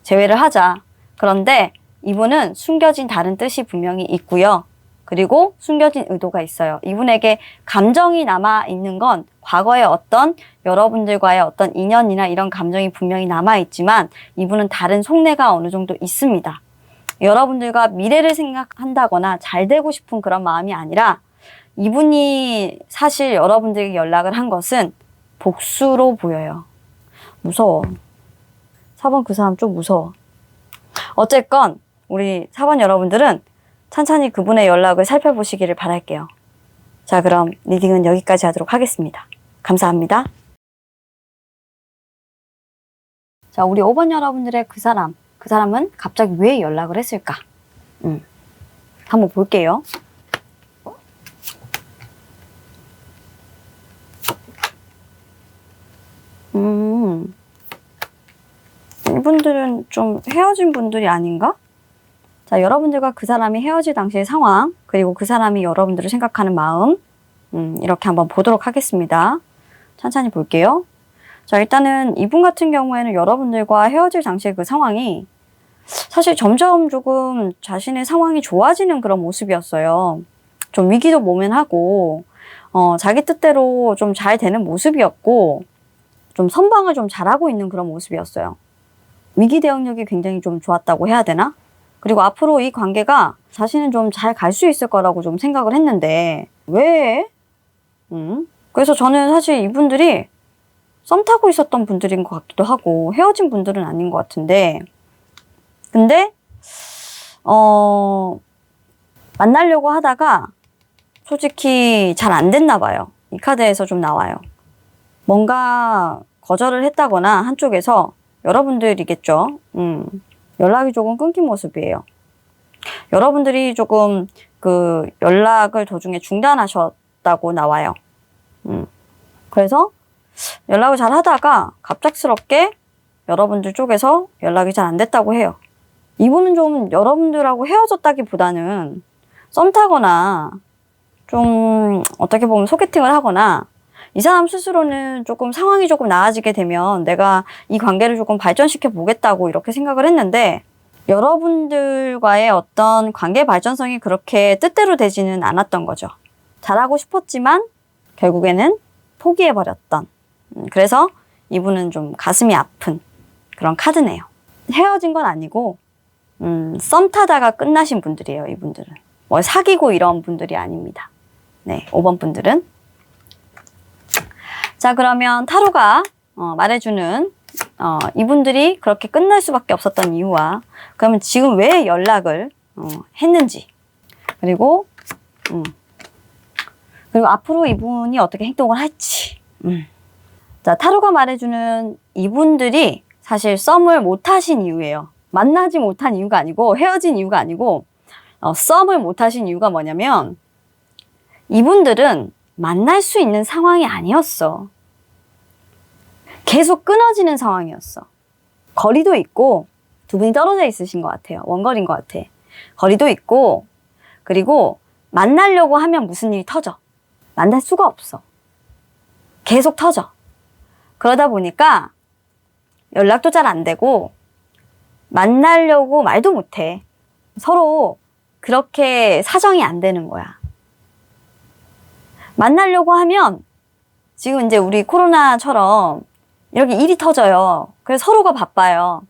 제외를 하자. 그런데 이분은 숨겨진 다른 뜻이 분명히 있고요. 그리고 숨겨진 의도가 있어요. 이분에게 감정이 남아있는 건 과거의 어떤 여러분들과의 어떤 인연이나 이런 감정이 분명히 남아있지만 이분은 다른 속내가 어느 정도 있습니다. 여러분들과 미래를 생각한다거나 잘 되고 싶은 그런 마음이 아니라 이분이 사실 여러분들에게 연락을 한 것은 복수로 보여요. 무서워. 4번 그 사람 좀 무서워. 어쨌건 우리 4번 여러분들은 천천히 그분의 연락을 살펴보시기를 바랄게요. 자, 그럼 리딩은 여기까지 하도록 하겠습니다. 감사합니다. 자, 우리 5번 여러분들의 그 사람은 갑자기 왜 연락을 했을까? 한번 볼게요. 이분들은 좀 헤어진 분들이 아닌가? 자, 여러분들과 그 사람이 헤어질 당시의 상황, 그리고 그 사람이 여러분들을 생각하는 마음, 이렇게 한번 보도록 하겠습니다. 천천히 볼게요. 자, 일단은 이분 같은 경우에는 여러분들과 헤어질 당시의 그 상황이 사실 점점 조금 자신의 상황이 좋아지는 그런 모습이었어요. 좀 위기도 모면하고, 자기 뜻대로 좀 잘 되는 모습이었고, 좀 선방을 좀 잘하고 있는 그런 모습이었어요. 위기 대응력이 굉장히 좀 좋았다고 해야 되나? 그리고 앞으로 이 관계가 자신은 좀 잘 갈 수 있을 거라고 좀 생각을 했는데, 왜? 그래서 저는 사실 이분들이 썸 타고 있었던 분들인 것 같기도 하고, 헤어진 분들은 아닌 것 같은데, 근데, 만나려고 하다가 솔직히 잘 안 됐나 봐요. 이 카드에서 좀 나와요. 뭔가 거절을 했다거나 한쪽에서 여러분들이겠죠. 연락이 조금 끊긴 모습이에요. 여러분들이 조금 그 연락을 도중에 중단하셨다고 나와요. 그래서 연락을 잘 하다가 갑작스럽게 여러분들 쪽에서 연락이 잘 안 됐다고 해요. 이분은 좀 여러분들하고 헤어졌다기보다는 썸 타거나 좀 어떻게 보면 소개팅을 하거나 이 사람 스스로는 조금 상황이 조금 나아지게 되면 내가 이 관계를 조금 발전시켜 보겠다고 이렇게 생각을 했는데 여러분들과의 어떤 관계 발전성이 그렇게 뜻대로 되지는 않았던 거죠. 잘하고 싶었지만 결국에는 포기해버렸던, 그래서 이분은 좀 가슴이 아픈 그런 카드네요. 헤어진 건 아니고 썸 타다가 끝나신 분들이에요. 이분들은 뭐 사귀고 이런 분들이 아닙니다. 네, 5번 분들은. 자, 그러면 타로가 말해주는 이분들이 그렇게 끝날 수밖에 없었던 이유와, 그러면 지금 왜 연락을 했는지, 그리고 앞으로 이분이 어떻게 행동을 할지. 자, 타로가 말해주는 이분들이 사실 썸을 못 하신 이유예요. 만나지 못한 이유가 아니고 헤어진 이유가 아니고 썸을 못 하신 이유가 뭐냐면, 이분들은 만날 수 있는 상황이 아니었어. 계속 끊어지는 상황이었어. 거리도 있고, 두 분이 떨어져 있으신 것 같아요. 원거리인 것 같아. 거리도 있고, 그리고 만나려고 하면 무슨 일이 터져. 만날 수가 없어. 계속 터져. 그러다 보니까 연락도 잘 안 되고, 만나려고 말도 못 해. 서로 그렇게 사정이 안 되는 거야. 만나려고 하면 지금 이제 우리 코로나처럼 이렇게 일이 터져요. 그래서 서로가 바빠요.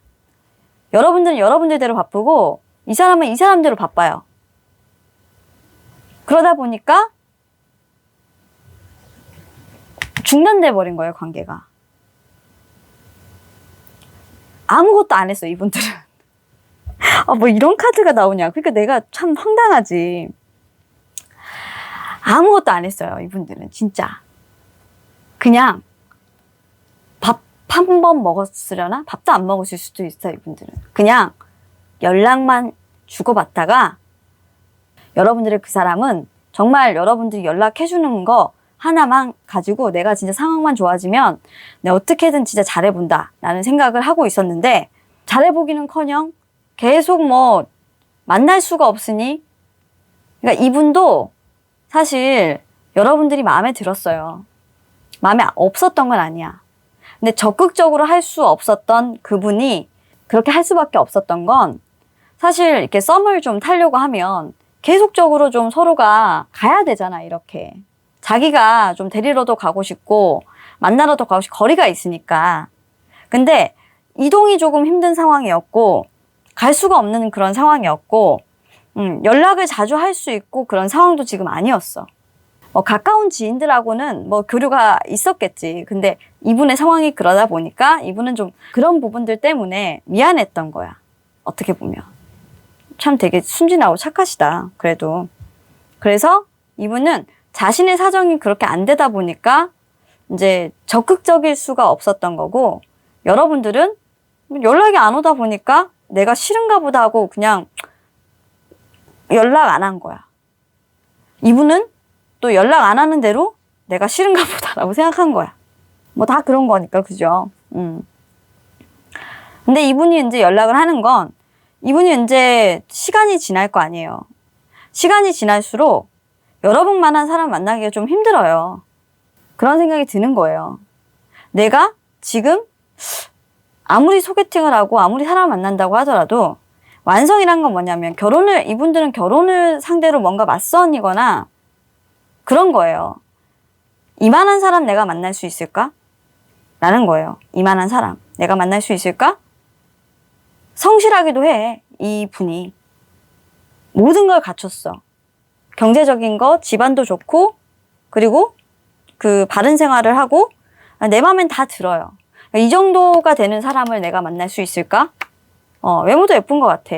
여러분들은 여러분들대로 바쁘고 이 사람은 이 사람대로 바빠요. 그러다 보니까 중단돼 버린 거예요, 관계가. 아무것도 안 했어, 이분들은. 뭐 이런 카드가 나오냐. 그러니까 내가 참 황당하지. 아무것도 안 했어요, 이분들은. 진짜. 그냥 밥 한 번 먹었으려나? 밥도 안 먹었을 수도 있어요, 이분들은. 그냥 연락만 주고받다가, 여러분들의 그 사람은 정말 여러분들이 연락해주는 거 하나만 가지고 내가 진짜 상황만 좋아지면 내가 어떻게든 진짜 잘해본다 라는 생각을 하고 있었는데, 잘해보기는커녕 계속 뭐 만날 수가 없으니, 그러니까 이분도 사실 여러분들이 마음에 들었어요. 마음에 없었던 건 아니야. 근데 적극적으로 할 수 없었던 그분이 그렇게 할 수밖에 없었던 건, 사실 이렇게 썸을 좀 타려고 하면 계속적으로 좀 서로가 가야 되잖아, 이렇게. 자기가 좀 데리러도 가고 싶고 만나러도 가고 싶고 거리가 있으니까. 근데 이동이 조금 힘든 상황이었고, 갈 수가 없는 그런 상황이었고, 연락을 자주 할 수 있고 그런 상황도 지금 아니었어. 가까운 지인들하고는 뭐 교류가 있었겠지. 근데 이분의 상황이 그러다 보니까 이분은 좀 그런 부분들 때문에 미안했던 거야. 어떻게 보면. 참 되게 순진하고 착하시다, 그래도. 그래서 이분은 자신의 사정이 그렇게 안 되다 보니까 이제 적극적일 수가 없었던 거고, 여러분들은 연락이 안 오다 보니까 내가 싫은가 보다 하고 그냥 연락 안 한 거야. 이분은 또 연락 안 하는 대로 내가 싫은가 보다라고 생각한 거야. 뭐 다 그런 거니까, 그죠? 근데 이분이 이제 연락을 하는 건, 이분이 이제 시간이 지날 거 아니에요. 시간이 지날수록 여러분만한 사람 만나기가 좀 힘들어요. 그런 생각이 드는 거예요. 내가 지금 아무리 소개팅을 하고 아무리 사람 만난다고 하더라도 완성이란 건 뭐냐면, 이분들은 결혼을 상대로 뭔가 맞선이거나 그런 거예요. 이만한 사람 내가 만날 수 있을까? 라는 거예요. 이만한 사람 내가 만날 수 있을까? 성실하기도 해, 이분이. 모든 걸 갖췄어. 경제적인 거, 집안도 좋고, 그리고 그 바른 생활을 하고, 내 맘엔 다 들어요. 이 정도가 되는 사람을 내가 만날 수 있을까? 외모도 예쁜 것 같아.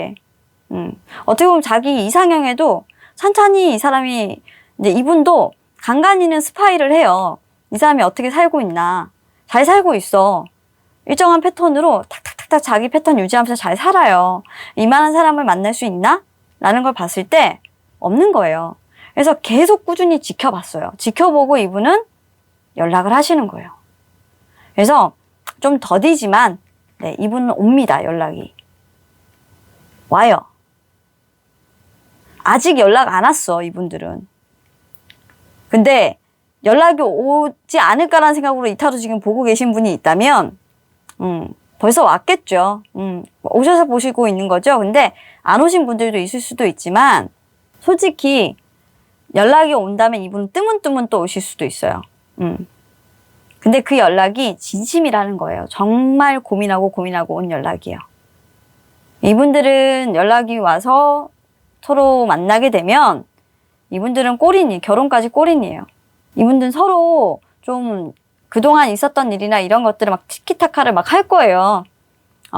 어떻게 보면 자기 이상형에도 찬찬히 이 사람이, 이제 이분도 간간이는 스파이를 해요. 이 사람이 어떻게 살고 있나. 잘 살고 있어. 일정한 패턴으로 탁탁탁탁 자기 패턴 유지하면서 잘 살아요. 이만한 사람을 만날 수 있나? 라는 걸 봤을 때 없는 거예요. 그래서 계속 꾸준히 지켜봤어요. 지켜보고 이분은 연락을 하시는 거예요. 그래서 좀 더디지만, 네, 이분은 옵니다, 연락이. 와요. 아직 연락 안 왔어, 이분들은. 근데 연락이 오지 않을까라는 생각으로 이 타로 지금 보고 계신 분이 있다면, 벌써 왔겠죠. 오셔서 보시고 있는 거죠. 근데 안 오신 분들도 있을 수도 있지만, 솔직히 연락이 온다면 이분은 뜨문뜨문 또 오실 수도 있어요. 근데 그 연락이 진심이라는 거예요. 정말 고민하고 온 연락이에요. 이분들은 연락이 와서 서로 만나게 되면 이분들은 골인이, 결혼까지 골인이에요. 이분들은 서로 좀 그동안 있었던 일이나 이런 것들을 막 티키타카를 막 할 거예요.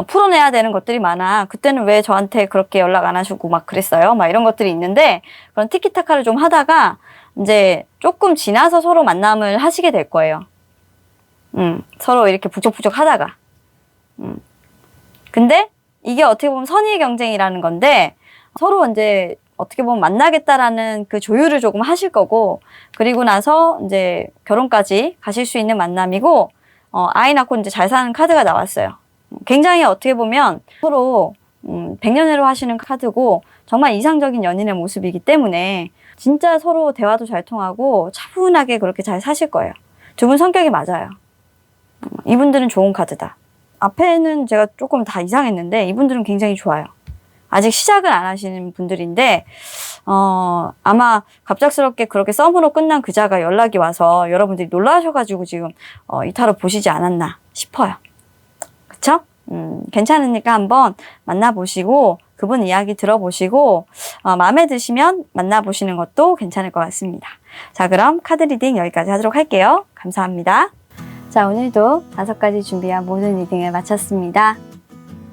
풀어내야 되는 것들이 많아. 그때는 왜 저한테 그렇게 연락 안 하시고 막 그랬어요? 막 이런 것들이 있는데, 그런 티키타카를 좀 하다가 이제 조금 지나서 서로 만남을 하시게 될 거예요. 서로 이렇게 부쩍부쩍 하다가. 근데 이게 어떻게 보면 선의의 경쟁이라는 건데, 서로 이제 어떻게 보면 만나겠다라는 그 조율을 조금 하실 거고, 그리고 나서 이제 결혼까지 가실 수 있는 만남이고, 아이 낳고 이제 잘 사는 카드가 나왔어요. 굉장히 어떻게 보면 서로 백년해로 하시는 카드고, 정말 이상적인 연인의 모습이기 때문에 진짜 서로 대화도 잘 통하고 차분하게 그렇게 잘 사실 거예요. 두 분 성격이 맞아요. 이분들은 좋은 카드다. 앞에는 제가 조금 다 이상했는데 이분들은 굉장히 좋아요. 아직 시작을 안 하시는 분들인데 아마 갑작스럽게 그렇게 썸으로 끝난 그자가 연락이 와서 여러분들이 놀라셔가지고 지금 이 타로 보시지 않았나 싶어요. 그쵸? 괜찮으니까 한번 만나보시고 그분 이야기 들어보시고 마음에 드시면 만나보시는 것도 괜찮을 것 같습니다. 자, 그럼 카드 리딩 여기까지 하도록 할게요. 감사합니다. 자, 오늘도 5가지 준비한 모든 리딩을 마쳤습니다.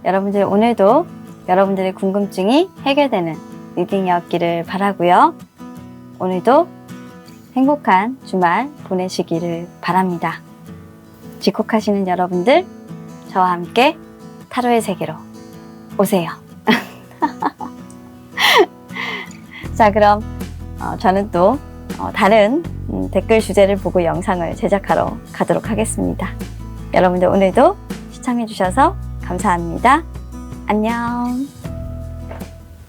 여러분들 오늘도 여러분들의 궁금증이 해결되는 리딩이었기를 바라고요. 오늘도 행복한 주말 보내시기를 바랍니다. 집콕하시는 여러분들, 저와 함께 타로의 세계로 오세요. 자, 그럼 저는 또 다른 댓글 주제를 보고 영상을 제작하러 가도록 하겠습니다. 여러분들 오늘도 시청해주셔서 감사합니다. 안녕.